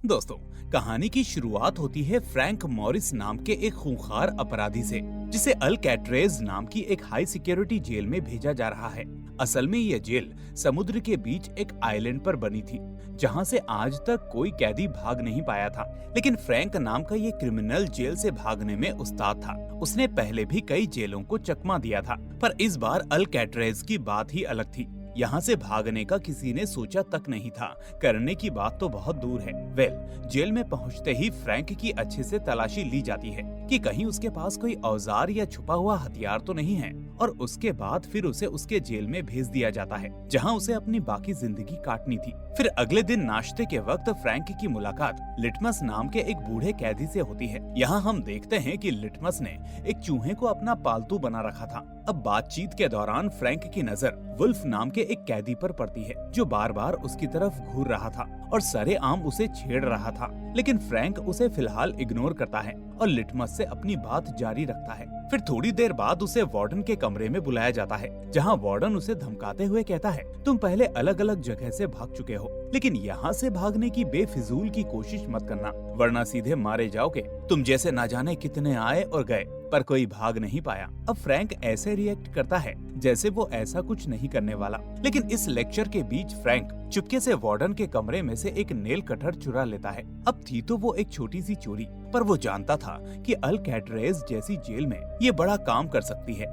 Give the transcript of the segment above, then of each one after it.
दोस्तों, कहानी की शुरुआत होती है फ्रैंक मॉरिस नाम के एक खूंखार अपराधी से, जिसे अल्कैट्रेज नाम की एक हाई सिक्योरिटी जेल में भेजा जा रहा है। असल में यह जेल समुद्र के बीच एक आइलैंड पर बनी थी, जहां से आज तक कोई कैदी भाग नहीं पाया था। लेकिन फ्रैंक नाम का ये क्रिमिनल जेल से भागने में उस्ताद था। उसने पहले भी कई जेलों को चकमा दिया था, पर इस बार अल्कैट्रेज की बात ही अलग थी। यहाँ से भागने का किसी ने सोचा तक नहीं था, करने की बात तो बहुत दूर है। जेल में पहुँचते ही फ्रैंक की अच्छे से तलाशी ली जाती है कि कहीं उसके पास कोई औजार या छुपा हुआ हथियार तो नहीं है, और उसके बाद फिर उसे उसके जेल में भेज दिया जाता है, जहाँ उसे अपनी बाकी जिंदगी काटनी थी। फिर अगले दिन नाश्ते के वक्त फ्रैंक की मुलाकात लिटमस नाम के एक बूढ़े कैदी से होती है। यहाँ हम देखते हैं कि लिटमस ने एक चूहे को अपना पालतू बना रखा था। अब बातचीत के दौरान फ्रैंक की नजर वुल्फ नाम के एक कैदी पर पड़ती है, जो बार बार उसकी तरफ घूर रहा था और सरेआम उसे छेड़ रहा था। लेकिन फ्रैंक उसे फिलहाल इग्नोर करता है और लिटमस से अपनी बात जारी रखता है। फिर थोड़ी देर बाद उसे वार्डन के कमरे में बुलाया जाता है, जहां वार्डन उसे धमकाते हुए कहता है, तुम पहले अलग अलग जगह से भाग चुके हो, लेकिन यहाँ से भागने की बेफिजूल की कोशिश मत करना, वरना सीधे मारे जाओगे। तुम जैसे ना जाने कितने आए और गए, पर कोई भाग नहीं पाया। अब फ्रैंक ऐसे रिएक्ट करता है जैसे वो ऐसा कुछ नहीं करने वाला। लेकिन इस लेक्चर के बीच फ्रैंक चुपके से वार्डन के कमरे में से एक नेल कटर चुरा लेता है। अब थी तो वो एक छोटी सी चोरी, पर वो जानता था कि अल्कैट्रेज जैसी जेल में ये बड़ा काम कर सकती है।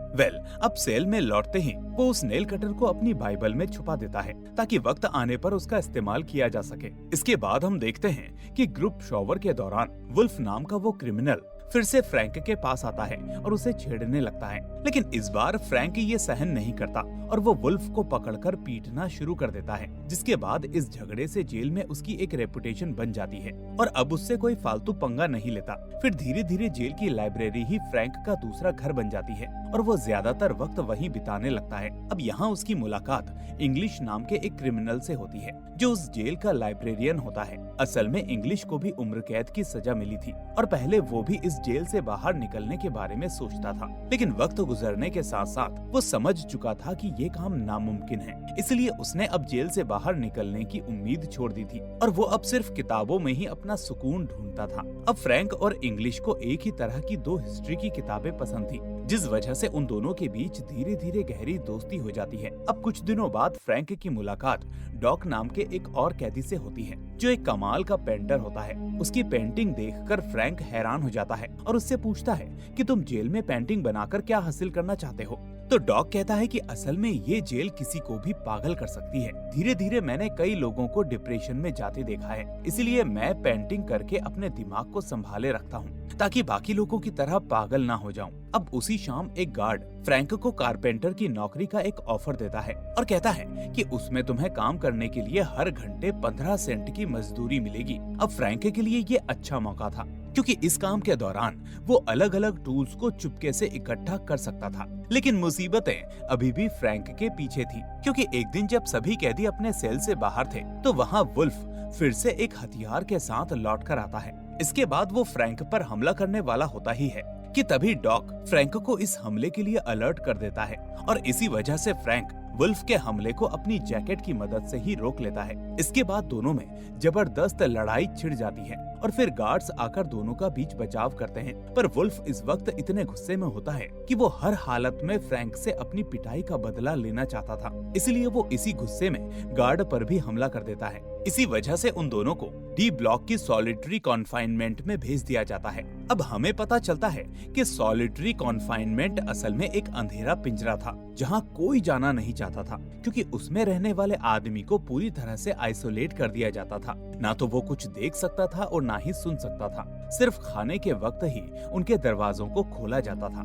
अब सेल में लौटते ही वो उस नेल कटर को अपनी बाइबल में छुपा देता है, ताकि वक्त आने पर उसका इस्तेमाल किया जा सके। इसके बाद हम देखते हैं कि ग्रुप शॉवर के दौरान वुल्फ नाम का वो क्रिमिनल फिर से फ्रैंक के पास आता है और उसे छेड़ने लगता है। लेकिन इस बार फ्रैंक ये सहन नहीं करता और वो वुल्फ को पकड़कर पीटना शुरू कर देता है, जिसके बाद इस झगड़े से जेल में उसकी एक रेपुटेशन बन जाती है और अब उससे कोई फालतू पंगा नहीं लेता। फिर धीरे धीरे जेल की लाइब्रेरी ही फ्रैंक का दूसरा घर बन जाती है और वो ज्यादातर वक्त वहीं बिताने लगता है। अब यहाँ उसकी मुलाकात इंग्लिश नाम के एक क्रिमिनल से होती है, जो उस जेल का लाइब्रेरियन होता है। असल में इंग्लिश को भी उम्र कैद की सजा मिली थी और पहले वो भी इस जेल से बाहर निकलने के बारे में सोचता था, लेकिन वक्त गुजरने के साथ साथ वो समझ चुका था कि ये काम नामुमकिन है। इसलिए उसने अब जेल से बाहर निकलने की उम्मीद छोड़ दी थी और वो अब सिर्फ किताबों में ही अपना सुकून ढूंढता था। अब फ्रैंक और इंग्लिश को एक ही तरह की दो हिस्ट्री की किताबें पसंद थी, जिस वजह से उन दोनों के बीच धीरे धीरे गहरी दोस्ती हो जाती है। अब कुछ दिनों बाद फ्रैंक की मुलाकात डॉक नाम के एक और कैदी से होती है, जो एक कमाल का पेंटर होता है। उसकी पेंटिंग देखकर फ्रैंक हैरान हो जाता है और उससे पूछता है कि तुम जेल में पेंटिंग बनाकर क्या हासिल करना चाहते हो। तो डॉग कहता है कि असल में ये जेल किसी को भी पागल कर सकती है। धीरे धीरे मैंने कई लोगों को डिप्रेशन में जाते देखा है, इसलिए मैं पेंटिंग करके अपने दिमाग को संभाले रखता हूँ, ताकि बाकी लोगों की तरह पागल ना हो जाऊं। अब उसी शाम एक गार्ड फ्रैंक को कारपेंटर की नौकरी का एक ऑफर देता है और कहता है कि उसमें तुम्हें काम करने के लिए हर घंटे 15 सेंट की मजदूरी मिलेगी। अब फ्रैंक के लिए ये अच्छा मौका था, क्योंकि इस काम के दौरान वो अलग अलग टूल्स को चुपके से इकट्ठा कर सकता था। लेकिन मुसीबतें अभी भी फ्रैंक के पीछे थी, क्योंकि एक दिन जब सभी कैदी अपने सेल से बाहर थे, तो वहाँ वुल्फ फिर से एक हथियार के साथ लौट कर आता है। इसके बाद वो फ्रैंक पर हमला करने वाला होता ही है कि तभी डॉक फ्रैंक को इस हमले के लिए अलर्ट कर देता है और इसी वजह से फ्रैंक वुल्फ के हमले को अपनी जैकेट की मदद से ही रोक लेता है। इसके बाद दोनों में जबरदस्त लड़ाई छिड़ जाती है और फिर गार्ड्स आकर दोनों का बीच बचाव करते हैं। पर वुल्फ इस वक्त इतने गुस्से में होता है कि वो हर हालत में फ्रैंक से अपनी पिटाई का बदला लेना चाहता था, इसलिए वो इसी गुस्से में गार्ड पर भी हमला कर देता है। इसी वजह से उन दोनों को डी ब्लॉक की सॉलिटरी कॉन्फाइनमेंट में भेज दिया जाता है। अब हमें पता चलता है कि सॉलिटरी कॉन्फाइनमेंट असल में एक अंधेरा पिंजरा था, जहां कोई जाना नहीं चाहता था, क्योंकि उसमें रहने वाले आदमी को पूरी तरह से आइसोलेट कर दिया जाता था। ना तो वो कुछ देख सकता था और ना ही सुन सकता था, सिर्फ खाने के वक्त ही उनके दरवाजों को खोला जाता था।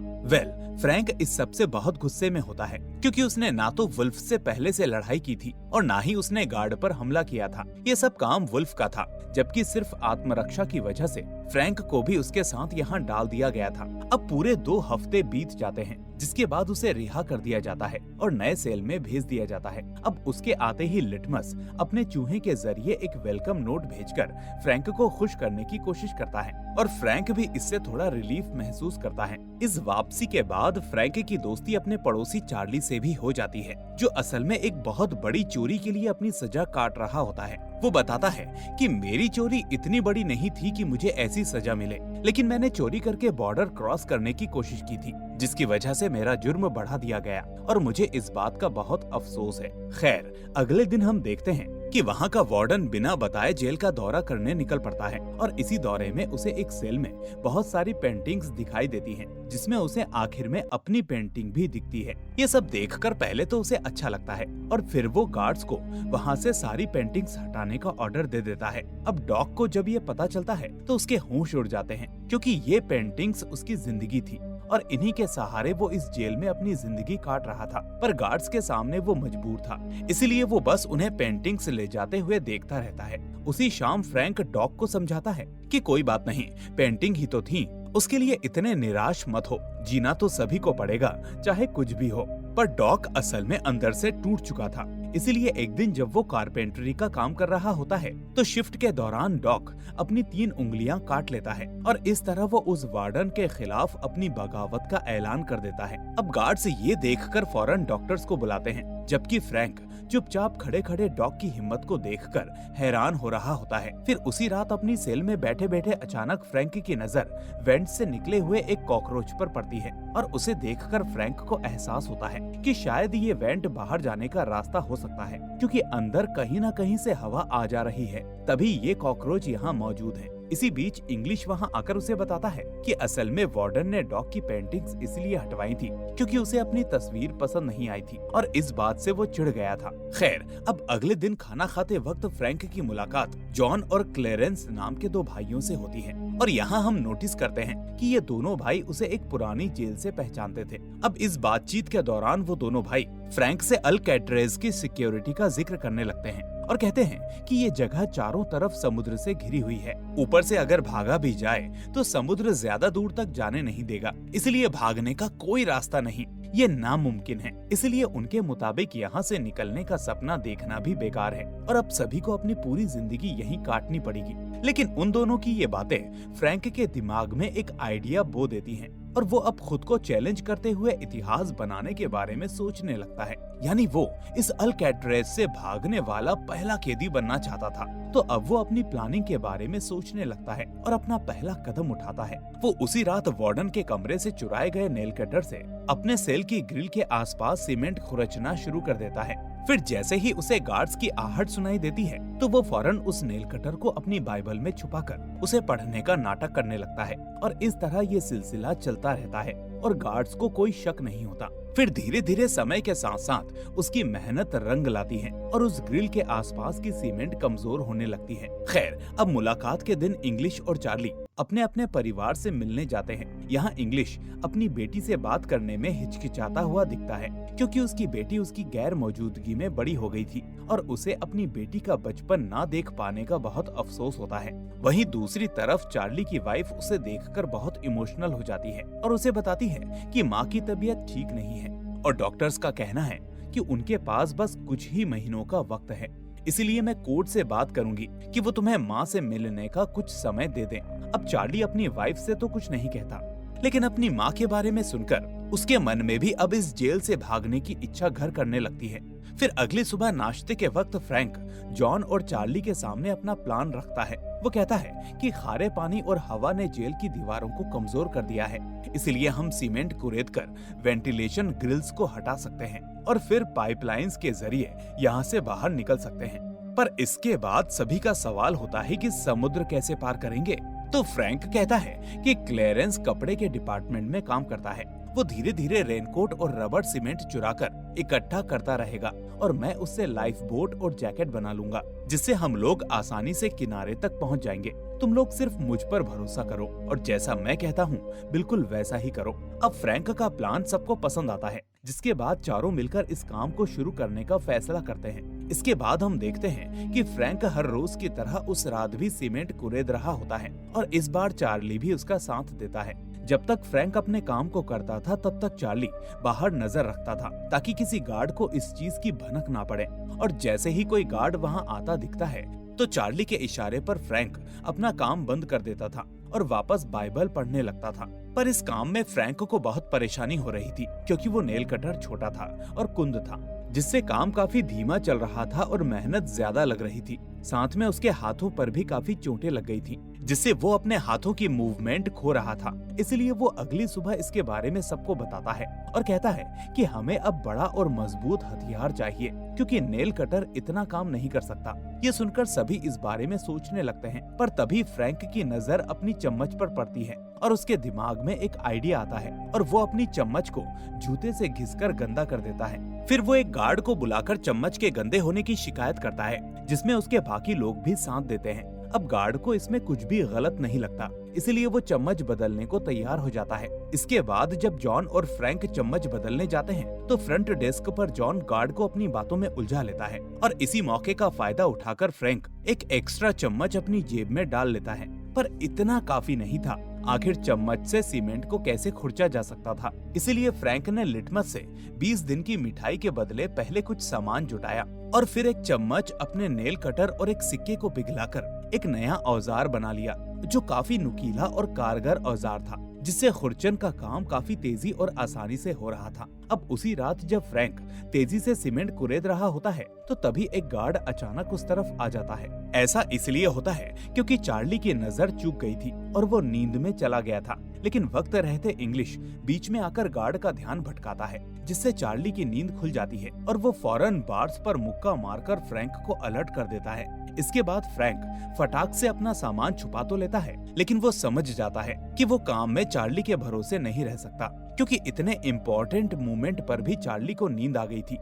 फ्रैंक इस सब से बहुत गुस्से में होता है, क्योंकि उसने ना तो वुल्फ से पहले से लड़ाई की थी और ना ही उसने गार्ड पर हमला किया था। ये सब काम वुल्फ का था, जबकि सिर्फ आत्मरक्षा की वजह से फ्रैंक को भी उसके साथ यहाँ डाल दिया गया था। अब पूरे 2 हफ्ते बीत जाते हैं, जिसके बाद उसे रिहा कर दिया जाता है और नए सेल में भेज दिया जाता है। अब उसके आते ही लिटमस अपने चूहे के जरिए एक वेलकम नोट भेजकर फ्रैंक को खुश करने की कोशिश करता है और फ्रैंक भी इससे थोड़ा रिलीफ महसूस करता है। इस वापसी के बाद फ्रैंक की दोस्ती अपने पड़ोसी चार्ली से भी हो जाती है, जो असल में एक बहुत बड़ी चोरी के लिए अपनी सजा काट रहा होता है। वो बताता है कि मेरी चोरी इतनी बड़ी नहीं थी कि मुझे ऐसी सजा मिले, लेकिन मैंने चोरी करके बॉर्डर क्रॉस करने की कोशिश की थी, जिसकी वजह से मेरा जुर्म बढ़ा दिया गया और मुझे इस बात का बहुत अफसोस है। खैर, अगले दिन हम देखते हैं कि वहाँ का वार्डन बिना बताए जेल का दौरा करने निकल पड़ता है और इसी दौरे में उसे एक सेल में बहुत सारी पेंटिंग्स दिखाई देती हैं, जिसमें उसे आखिर में अपनी पेंटिंग भी दिखती है। ये सब देखकर पहले तो उसे अच्छा लगता है और फिर वो गार्ड्स को वहाँ से सारी पेंटिंग्स हटाने का ऑर्डर दे देता है। अब डॉग को जब ये पता चलता है तो उसके होश उड़ जाते हैं, क्योंकि ये पेंटिंग्स उसकी जिंदगी थी और इन्हीं के सहारे वो इस जेल में अपनी जिंदगी काट रहा था। पर गार्ड्स के सामने वो मजबूर था, इसलिए वो बस उन्हें पेंटिंग्स ले जाते हुए देखता रहता है। उसी शाम फ्रैंक डॉग को समझाता है कि कोई बात नहीं, पेंटिंग ही तो थी, उसके लिए इतने निराश मत हो, जीना तो सभी को पड़ेगा, चाहे कुछ भी हो। पर डॉग असल में अंदर से टूट चुका था, इसलिए एक दिन जब वो कारपेंटरी का काम कर रहा होता है तो शिफ्ट के दौरान डॉग अपनी 3 उंगलियां काट लेता है और इस तरह वो उस वार्डन के खिलाफ अपनी बगावत का ऐलान कर देता है। अब गार्ड्स ये देखकर फौरन डॉक्टर्स को बुलाते हैं, जबकि फ्रैंक चुपचाप खड़े खड़े डॉग की हिम्मत को देखकर हैरान हो रहा होता है। फिर उसी रात अपनी सेल में बैठे बैठे अचानक फ्रैंक की नजर वेंट से निकले हुए एक कॉकरोच पर पड़ती है और उसे देखकर फ्रैंक को एहसास होता है कि शायद ये वेंट बाहर जाने का रास्ता हो सकता है, क्योंकि अंदर कहीं न कहीं से हवा आ जा रही है। तभी ये कॉकरोच यहाँ मौजूद है। इसी बीच इंग्लिश वहाँ आकर उसे बताता है कि असल में वार्डन ने डॉग की पेंटिंग्स इसलिए हटवाई थी क्योंकि उसे अपनी तस्वीर पसंद नहीं आई थी और इस बात से वो चिढ़ गया था। खैर, अब अगले दिन खाना खाते वक्त फ्रैंक की मुलाकात जॉन और क्लेरेंस नाम के 2 भाइयों से होती है और यहाँ हम नोटिस करते हैं कि ये दोनों भाई उसे एक पुरानी जेल से पहचानते थे। अब इस बातचीत के दौरान वो दोनों भाई फ्रैंक से अल्कैट्रेज की सिक्योरिटी का जिक्र करने लगते हैं और कहते हैं कि ये जगह चारों तरफ समुद्र से घिरी हुई है, ऊपर से अगर भागा भी जाए तो समुद्र ज्यादा दूर तक जाने नहीं देगा, इसलिए भागने का कोई रास्ता नहीं, ये नामुमकिन है। इसलिए उनके मुताबिक यहाँ से निकलने का सपना देखना भी बेकार है और अब सभी को अपनी पूरी जिंदगी यहीं काटनी पड़ेगी। लेकिन उन दोनों की ये बातें फ्रैंक के दिमाग में एक आइडिया बो देती हैं और वो अब खुद को चैलेंज करते हुए इतिहास बनाने के बारे में सोचने लगता है। यानी वो इस अल्कैट्रेज से भागने वाला पहला कैदी बनना चाहता था। तो अब वो अपनी प्लानिंग के बारे में सोचने लगता है और अपना पहला कदम उठाता है। वो उसी रात वार्डन के कमरे से चुराए गए नेल कटर से अपने सेल की ग्रिल के आसपास सीमेंट खुरचना शुरू कर देता है। फिर जैसे ही उसे गार्ड्स की आहट सुनाई देती है तो वो फौरन उस नेल कटर को अपनी बाइबल में छुपाकर उसे पढ़ने का नाटक करने लगता है और इस तरह ये सिलसिला चलता रहता है और गार्ड्स को कोई शक नहीं होता। फिर धीरे धीरे समय के साथ साथ उसकी मेहनत रंग लाती है और उस ग्रिल के आसपास की सीमेंट कमजोर होने लगती है। खैर, अब मुलाकात के दिन इंग्लिश और चार्ली अपने अपने परिवार से मिलने जाते हैं। यहाँ इंग्लिश अपनी बेटी से बात करने में हिचकिचाता हुआ दिखता है, क्योंकि उसकी बेटी उसकी गैर मौजूदगी में बड़ी हो गई थी और उसे अपनी बेटी का बचपन ना देख पाने का बहुत अफसोस होता है। वहीं दूसरी तरफ चार्ली की वाइफ उसे देखकर बहुत इमोशनल हो जाती है और उसे बताती है कि माँ की तबीयत ठीक नहीं है और डॉक्टर्स का कहना है कि उनके पास बस कुछ ही महीनों का वक्त है, इसलिए मैं कोर्ट से बात करूंगी कि वो तुम्हें माँ से मिलने का कुछ समय दे दें। अब चार्ली अपनी वाइफ से तो कुछ नहीं कहता, लेकिन अपनी माँ के बारे में सुनकर उसके मन में भी अब इस जेल से भागने की इच्छा घर करने लगती है। फिर अगली सुबह नाश्ते के वक्त फ्रैंक जॉन और चार्ली के सामने अपना प्लान रखता है। वो कहता है कि खारे पानी और हवा ने जेल की दीवारों को कमजोर कर दिया है, इसलिए हम सीमेंट को रेतकर वेंटिलेशन ग्रिल्स को हटा सकते हैं और फिर पाइपलाइंस के जरिए यहाँ से बाहर निकल सकते हैं। पर इसके बाद सभी का सवाल होता है कि समुद्र कैसे पार करेंगे। तो फ्रैंक कहता है कि क्लेरेंस कपड़े के डिपार्टमेंट में काम करता है, वो धीरे धीरे रेनकोट और रबर सीमेंट चुराकर इकट्ठा करता रहेगा और मैं उससे लाइफ बोट और जैकेट बना लूंगा, जिससे हम लोग आसानी से किनारे तक पहुंच जाएंगे। तुम लोग सिर्फ मुझ पर भरोसा करो और जैसा मैं कहता हूँ बिल्कुल वैसा ही करो। अब फ्रैंक का प्लान सबको पसंद आता है, जिसके बाद चारों मिलकर इस काम को शुरू करने का फैसला करते हैं। इसके बाद हम देखते हैं कि फ्रैंक हर रोज की तरह उस रात भी सीमेंट कुरेद रहा होता है और इस बार चार्ली भी उसका साथ देता है। जब तक फ्रैंक अपने काम को करता था तब तक चार्ली बाहर नजर रखता था ताकि किसी गार्ड को इस चीज की भनक ना पड़े, और जैसे ही कोई गार्ड वहां आता दिखता है तो चार्ली के इशारे पर फ्रैंक अपना काम बंद कर देता था और वापस बाइबल पढ़ने लगता था। पर इस काम में फ्रैंक को बहुत परेशानी हो रही थी क्योंकि वो नेल कटर छोटा था और कुंद था, जिससे काम काफी धीमा चल रहा था और मेहनत ज्यादा लग रही थी। साथ में उसके हाथों पर भी काफी चोटें लग गई थी, जिससे वो अपने हाथों की मूवमेंट खो रहा था। इसलिए वो अगली सुबह इसके बारे में सबको बताता है और कहता है कि हमें अब बड़ा और मजबूत हथियार चाहिए क्योंकि नेल कटर इतना काम नहीं कर सकता। ये सुनकर सभी इस बारे में सोचने लगते हैं, पर तभी फ्रैंक की नजर अपनी चम्मच पर पड़ती है और उसके दिमाग में एक आइडिया आता है और वो अपनी चम्मच को जूते से घिसकर गंदा कर देता है। फिर वो एक गार्ड को बुलाकर चम्मच के गंदे होने की शिकायत करता है, जिसमें उसके बाकी लोग भी साथ देते हैं। अब गार्ड को इसमें कुछ भी गलत नहीं लगता, इसलिए वो चम्मच बदलने को तैयार हो जाता है। इसके बाद जब जॉन और फ्रैंक चम्मच बदलने जाते हैं तो फ्रंट डेस्क पर जॉन गार्ड को अपनी बातों में उलझा लेता है और इसी मौके का फायदा उठाकर फ्रैंक एक एक्स्ट्रा चम्मच अपनी जेब में डाल लेता है। पर इतना काफी नहीं था, आखिर चम्मच से सीमेंट को कैसे खुरचा जा सकता था। इसीलिए फ्रैंक ने लिटमस से 20 दिन की मिठाई के बदले पहले कुछ सामान जुटाया और फिर एक चम्मच, अपने नेल कटर और एक सिक्के को पिघलाकर एक नया औजार बना लिया, जो काफी नुकीला और कारगर औजार था, जिससे खुरचन का काम काफी तेजी और आसानी से हो रहा था। अब उसी रात जब फ्रैंक तेजी से सीमेंट कुरेद रहा होता है तो तभी एक गार्ड अचानक उस तरफ आ जाता है। ऐसा इसलिए होता है क्योंकि चार्ली की नजर चूक गई थी और वो नींद में चला गया था, लेकिन वक्त रहते इंग्लिश बीच में आकर गार्ड का ध्यान भटकाता है, जिससे चार्ली की नींद खुल जाती है और वो फौरन बार्स पर मुक्का मारकर फ्रैंक को अलर्ट कर देता है। इसके बाद फ्रैंक फटाक से अपना सामान छुपा तो लेता है, लेकिन वो समझ जाता है कि वो काम में चार्ली के भरोसे नहीं रह सकता क्योंकि इतने इम्पोर्टेंट मोमेंट पर भी चार्ली को नींद आ गई थी।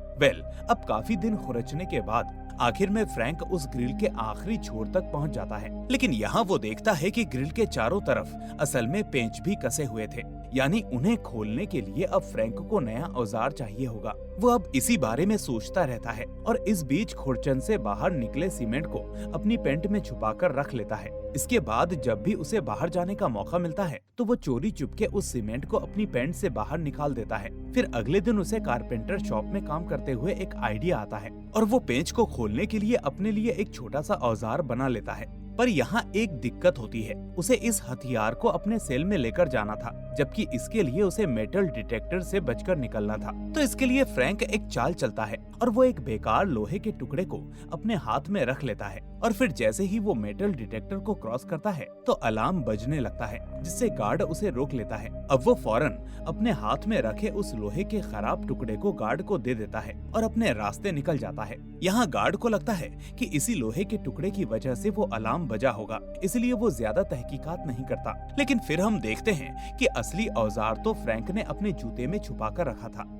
अब काफी दिन खुरचने के बाद आखिर में फ्रैंक उस ग्रिल के आखिरी छोर तक पहुंच जाता है, लेकिन यहाँ वो देखता है कि ग्रिल के चारों तरफ असल में पेंच भी कसे हुए थे, यानी उन्हें खोलने के लिए अब फ्रैंक को नया औजार चाहिए होगा। वो अब इसी बारे में सोचता रहता है और इस बीच खुरचन से बाहर निकले सीमेंट को अपनी पेंट में छुपाकर रख लेता है। इसके बाद जब भी उसे बाहर जाने का मौका मिलता है तो वो चोरी चुपके उस सीमेंट को अपनी पेंट से बाहर निकाल देता है। फिर अगले दिन उसे कारपेंटर शॉप में काम करते हुए एक आइडिया आता है और वो पेंच को खोलने के लिए अपने लिए एक छोटा सा औजार बना लेता है। पर यहाँ एक दिक्कत होती है, उसे इस हथियार को अपने सेल में लेकर जाना था, जबकि इसके लिए उसे मेटल डिटेक्टर से बचकर निकलना था। तो इसके लिए फ्रैंक एक चाल चलता है और वो एक बेकार लोहे के टुकड़े को अपने हाथ में रख लेता है और फिर जैसे ही वो मेटल डिटेक्टर को क्रॉस करता है तो अलार्म बजने लगता है, जिससे गार्ड उसे रोक लेता है। अब वो फौरन अपने हाथ में रखे उस लोहे के खराब टुकड़े को गार्ड को दे देता है और अपने रास्ते निकल जाता है। यहाँ गार्ड को लगता है कि इसी लोहे के टुकड़े की वजह से वो अलार्म बजा होगा, इसलिए वो ज्यादा तहकीकात नहीं करता। लेकिन फिर हम देखते हैं कि असली औजार तो फ्रैंक ने अपने जूते में छुपा कर रखा था।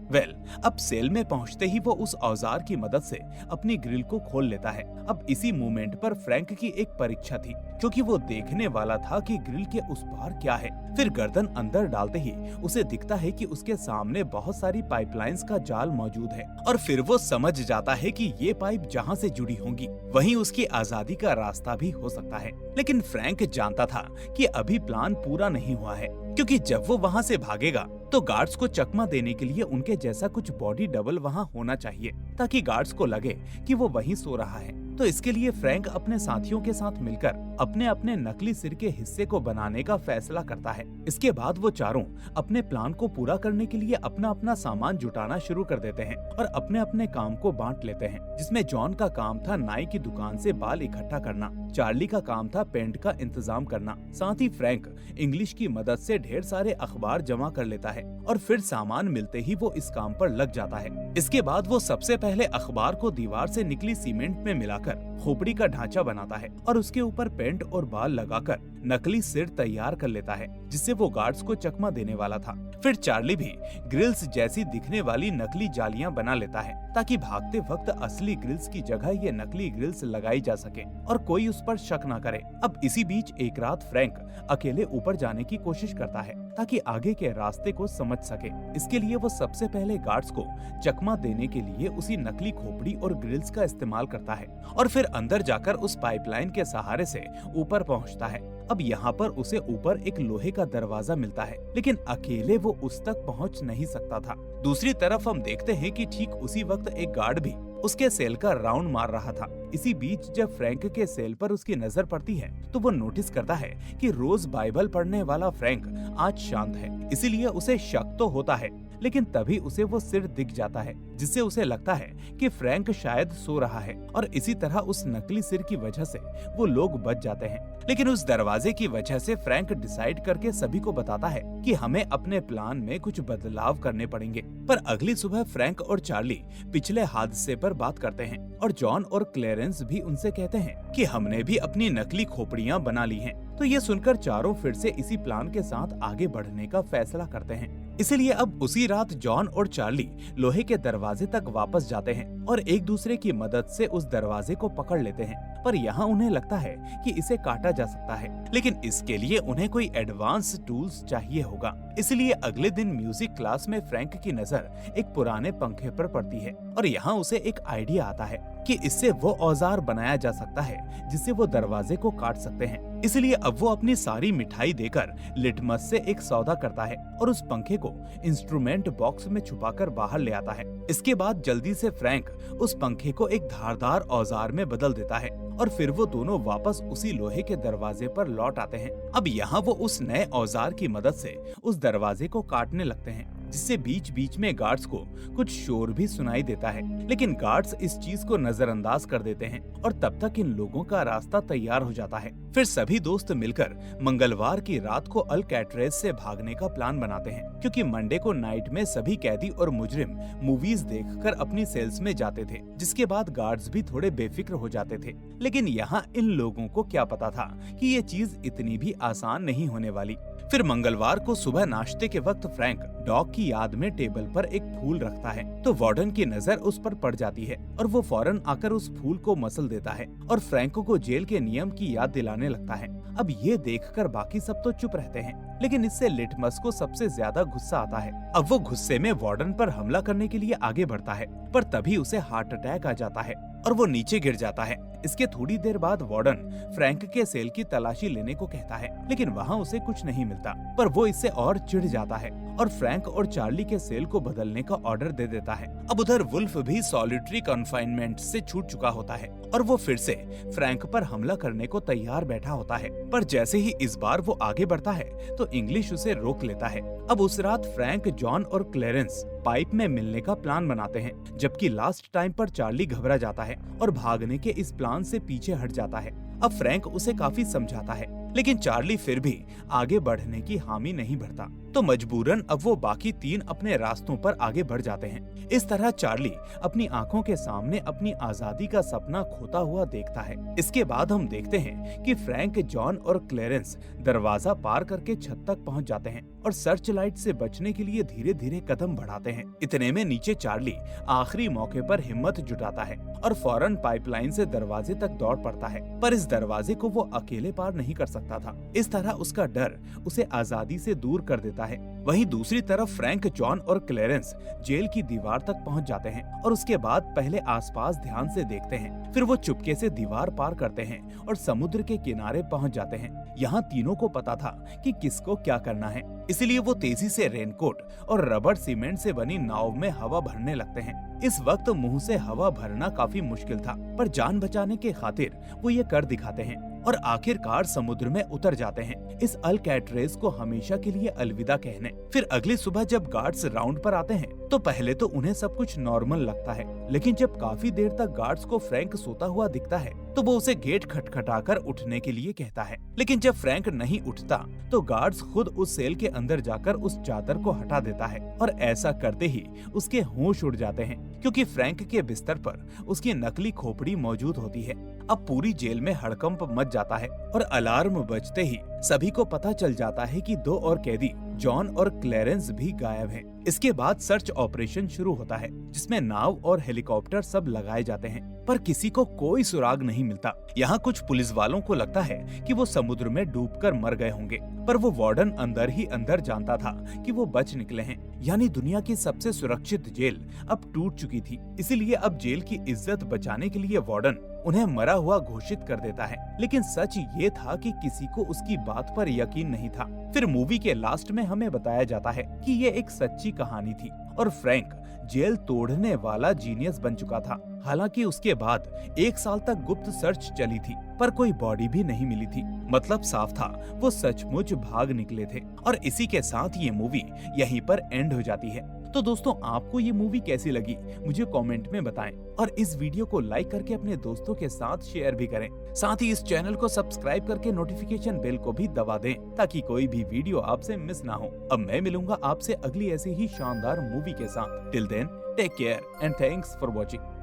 अब सेल में पहुंचते ही वो उस औजार की मदद से अपनी ग्रिल को खोल लेता है। अब इसी मोमेंट पर फ्रैंक की एक परीक्षा थी, क्योंकि वो देखने वाला था कि ग्रिल के उस पार क्या है। फिर गर्दन अंदर डालते ही उसे दिखता है कि उसके सामने बहुत सारी पाइपलाइंस का जाल मौजूद है और फिर वो समझ जाता है कि ये पाइप जहाँ से जुड़ी होंगी वहीं उसकी आजादी का रास्ता भी हो सकता है। लेकिन फ्रैंक जानता था कि अभी प्लान पूरा नहीं हुआ है, क्योंकि जब वो वहाँ से भागेगा तो गार्ड्स को चकमा देने के लिए उनके जैसा कुछ बॉडी डबल वहाँ होना चाहिए, ताकि गार्ड्स को लगे कि वो वहीं सो रहा है। तो इसके लिए फ्रैंक अपने साथियों के साथ मिलकर अपने अपने नकली सिर के हिस्से को बनाने का फैसला करता है। इसके बाद वो चारों अपने प्लान को पूरा करने के लिए अपना अपना सामान जुटाना शुरू कर देते हैं और अपने अपने काम को बांट लेते हैं, जिसमें जॉन का काम था नाई की दुकान से बाल इकट्ठा करना, चार्ली का काम था पेंट का इंतजाम करना, साथ ही फ्रैंक इंग्लिश की मदद से ढेर सारे अखबार जमा कर लेता है और फिर सामान मिलते ही वो इस काम पर लग जाता है। इसके बाद वो सबसे पहले अखबार को दीवार से निकली सीमेंट में मिलाकर खोपड़ी का ढांचा बनाता है और उसके ऊपर पेंट और बाल लगाकर नकली सिर तैयार कर लेता है, जिससे वो गार्ड्स को चकमा देने वाला था। फिर चार्ली भी ग्रिल्स जैसी दिखने वाली नकली जालियां बना लेता है, ताकि भागते वक्त असली ग्रिल्स की जगह ये नकली ग्रिल्स लगाई जा सके और कोई उस पर शक न करे। अब इसी बीच एक रात फ्रैंक अकेले ऊपर जाने की कोशिश करता करता है ताकि आगे के रास्ते को समझ सके। इसके लिए वो सबसे पहले गार्ड्स को चकमा देने के लिए उसी नकली खोपड़ी और ग्रिल्स का इस्तेमाल करता है और फिर अंदर जाकर उस पाइपलाइन के सहारे से ऊपर पहुंचता है। अब यहाँ पर उसे ऊपर एक लोहे का दरवाजा मिलता है, लेकिन अकेले वो उस तक पहुँच नहीं सकता था। दूसरी तरफ हम देखते हैं कि ठीक उसी वक्त एक गार्ड भी उसके सेल का राउंड मार रहा था। इसी बीच जब फ्रैंक के सेल पर उसकी नजर पड़ती है तो वो नोटिस करता है कि रोज बाइबल पढ़ने वाला फ्रैंक आज शांत है, इसीलिए उसे शक तो होता है। लेकिन तभी उसे वो सिर दिख जाता है, जिससे उसे लगता है कि फ्रैंक शायद सो रहा है और इसी तरह उस नकली सिर की वजह से वो लोग बच जाते हैं। लेकिन उस दरवाजे की वजह से फ्रैंक डिसाइड करके सभी को बताता है कि हमें अपने प्लान में कुछ बदलाव करने पड़ेंगे। पर अगली सुबह फ्रैंक और चार्ली पिछले हादसे पर बात करते हैं और जॉन और क्लेरेंस भी उनसे कहते हैं कि हमने भी अपनी नकली खोपड़ियां बना ली हैं। तो ये सुनकर चारों फिर से इसी प्लान के साथ आगे बढ़ने का फैसला करते हैं। इसलिए अब उसी रात जॉन और चार्ली लोहे के दरवाजे तक वापस जाते हैं और एक दूसरे की मदद से उस दरवाजे को पकड़ लेते हैं। पर यहाँ उन्हें लगता है कि इसे काटा जा सकता है, लेकिन इसके लिए उन्हें कोई एडवांस टूल्स चाहिए होगा। इसलिए अगले दिन म्यूजिक क्लास में फ्रैंक की नजर एक पुराने पंखे पर पड़ती है और यहाँ उसे एक आइडिया आता है कि इससे वो औजार बनाया जा सकता है जिससे वो दरवाजे को काट सकते हैं। इसलिए अब वो अपनी सारी मिठाई देकर लिटमस से एक सौदा करता है और उस पंखे को इंस्ट्रूमेंट बॉक्स में छुपाकर बाहर ले आता है। इसके बाद जल्दी से फ्रैंक उस पंखे को एक धारदार औजार में बदल देता है और फिर वो दोनों वापस उसी लोहे के दरवाजे पर लौट आते हैं। अब यहाँ वो उस नए औजार की मदद से उस दरवाजे को काटने लगते हैं, जिससे बीच बीच में गार्ड्स को कुछ शोर भी सुनाई देता है। लेकिन गार्ड्स इस चीज को नजरअंदाज कर देते हैं और तब तक इन लोगों का रास्ता तैयार हो जाता है। फिर सभी दोस्त मिलकर मंगलवार की रात को अल्कैट्रेज से भागने का प्लान बनाते हैं, क्योंकि मंडे को नाइट में सभी कैदी और मुजरिम मूवीज देखकर अपनी सेल्स में जाते थे, जिसके बाद गार्ड्स भी थोड़े बेफिक्र हो जाते थे। लेकिन यहाँ इन लोगों को क्या पता था कि ये चीज इतनी भी आसान नहीं होने वाली। फिर मंगलवार को सुबह नाश्ते के वक्त फ्रैंक डॉग की याद में टेबल पर एक फूल रखता है तो वार्डन की नजर उस पर पड़ जाती है और वो फौरन आकर उस फूल को मसल देता है और फ्रैंक को जेल के नियम की याद दिलाने लगता है। अब ये देखकर बाकी सब तो चुप रहते हैं, लेकिन इससे लिटमस को सबसे ज्यादा गुस्सा आता है। अब वो गुस्से में वार्डन पर हमला करने के लिए आगे बढ़ता है, पर तभी उसे हार्ट अटैक आ जाता है और वो नीचे गिर जाता है। इसके थोड़ी देर बाद वार्डन फ्रैंक के सेल की तलाशी लेने को कहता है, लेकिन वहाँ उसे कुछ नहीं मिलता। पर वो इससे और चिढ़ जाता है और फ्रैंक और चार्ली के सेल को बदलने का ऑर्डर दे देता है। अब उधर वुल्फ भी सॉलिटरी कन्फाइनमेंट से छूट चुका होता है और वो फिर से फ्रैंक पर हमला करने को तैयार बैठा होता है। पर जैसे ही इस बार वो आगे बढ़ता है तो इंग्लिश उसे रोक लेता है। अब उस रात फ्रैंक, जॉन और क्लेरेंस पाइप में मिलने का प्लान बनाते हैं, जबकि लास्ट टाइम पर चार्ली घबरा जाता है और भागने के इस प्लान से पीछे हट जाता है। अब फ्रैंक उसे काफी समझाता है, लेकिन चार्ली फिर भी आगे बढ़ने की हामी नहीं भरता, तो मजबूरन अब वो बाकी तीन अपने रास्तों पर आगे बढ़ जाते हैं। इस तरह चार्ली अपनी आंखों के सामने अपनी आजादी का सपना खोता हुआ देखता है। इसके बाद हम देखते हैं कि फ्रैंक, जॉन और क्लेरेंस दरवाजा पार करके छत तक पहुंच जाते हैं और सर्च लाइट से बचने के लिए धीरे धीरे कदम बढ़ाते हैं। इतने में नीचे चार्ली आखिरी मौके पर हिम्मत जुटाता है और फौरन पाइपलाइन से दरवाजे तक दौड़ पड़ता है, पर इस दरवाजे को वो अकेले पार नहीं कर सकता था। इस तरह उसका डर उसे आजादी से दूर कर देता है। वहीं दूसरी तरफ फ्रैंक, जॉन और क्लेरेंस जेल की दीवार तक पहुंच जाते हैं और उसके बाद पहले आसपास ध्यान से देखते हैं। फिर वो चुपके से दीवार पार करते हैं और समुद्र के किनारे पहुंच जाते हैं। यहाँ तीनों को पता था कि किसको क्या करना है, इसलिए वो तेजी से रेनकोट और रबर सीमेंट से बनी नाव में हवा भरने लगते हैं। इस वक्त मुंह से हवा भरना काफी मुश्किल था, पर जान बचाने के खातिर वो ये कर दिखाते हैं और आखिरकार समुद्र में उतर जाते हैं, इस अल्कैट्रेज को हमेशा के लिए अलविदा कहने। फिर अगली सुबह जब गार्ड्स राउंड पर आते हैं तो पहले तो उन्हें सब कुछ नॉर्मल लगता है, लेकिन जब काफी देर तक गार्ड्स को फ्रैंक सोता हुआ दिखता है तो वो उसे गेट खटखटाकर उठने के लिए कहता है। लेकिन जब फ्रैंक नहीं उठता तो गार्ड्स खुद उस सेल के अंदर जाकर उस चादर को हटा देता है और ऐसा करते ही उसके होश उड़ जाते हैं, क्योंकि फ्रैंक के बिस्तर पर उसकी नकली खोपड़ी मौजूद होती है। अब पूरी जेल में हड़कंप मच जाता है और अलार्म बजते ही सभी को पता चल जाता है कि दो और कैदी जॉन और क्लेरेंस भी गायब हैं। इसके बाद सर्च ऑपरेशन शुरू होता है, जिसमें नाव और हेलीकॉप्टर सब लगाए जाते हैं, पर किसी को कोई सुराग नहीं मिलता। यहाँ कुछ पुलिस वालों को लगता है कि वो समुद्र में डूबकर मर गए होंगे, पर वो वार्डन अंदर ही अंदर जानता था कि वो बच निकले हैं। यानी दुनिया की सबसे सुरक्षित जेल अब टूट चुकी थी। इसीलिए अब जेल की इज्जत बचाने के लिए वार्डन उन्हें मरा हुआ घोषित कर देता है। लेकिन सच ये था कि किसी को उसकी बात पर यकीन नहीं था। फिर मूवी के लास्ट में हमें बताया जाता है कि ये एक सच्ची कहानी थी और फ्रैंक जेल तोड़ने वाला जीनियस बन चुका था। हालांकि उसके बाद 1 साल तक गुप्त सर्च चली थी, पर कोई बॉडी भी नहीं मिली थी। मतलब साफ था, वो सचमुच भाग निकले थे। और इसी के साथ ये मूवी यहीं पर एंड हो जाती है। तो दोस्तों, आपको ये मूवी कैसी लगी मुझे कमेंट में बताएं और इस वीडियो को लाइक करके अपने दोस्तों के साथ शेयर भी करें। साथ ही इस चैनल को सब्सक्राइब करके नोटिफिकेशन बेल को भी दबा दें, ताकि कोई भी वीडियो आपसे मिस ना हो। अब मैं मिलूंगा आपसे अगली ऐसी ही शानदार मूवी के साथ। Till then, take care and thanks for watching.